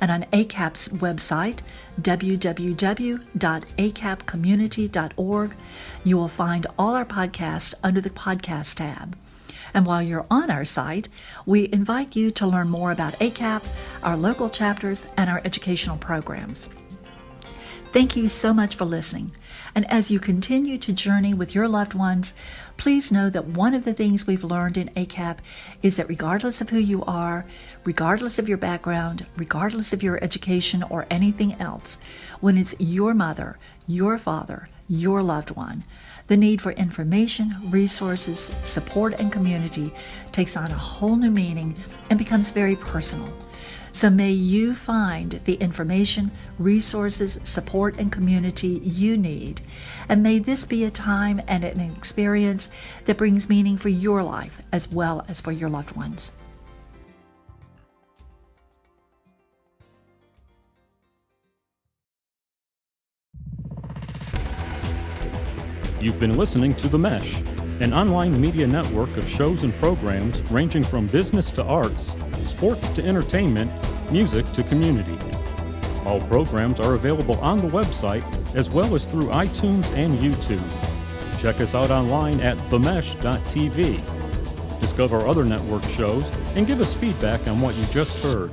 Speaker 3: And on ACAP's website, www.acapcommunity.org, you will find all our podcasts under the podcast tab. And while you're on our site, we invite you to learn more about ACAP, our local chapters, and our educational programs. Thank you so much for listening. And as you continue to journey with your loved ones, please know that one of the things we've learned in ACAP is that regardless of who you are, regardless of your background, regardless of your education or anything else, when it's your mother, your father, your loved one, the need for information, resources, support, and community takes on a whole new meaning and becomes very personal. So may you find the information, resources, support, and community you need. And may this be a time and an experience that brings meaning for your life as well as for your loved ones.
Speaker 1: You've been listening to The Mesh, an online media network of shows and programs ranging from business to arts, sports to entertainment, music to community. All programs are available on the website as well as through iTunes and YouTube. Check us out online at themesh.tv. Discover other network shows and give us feedback on what you just heard.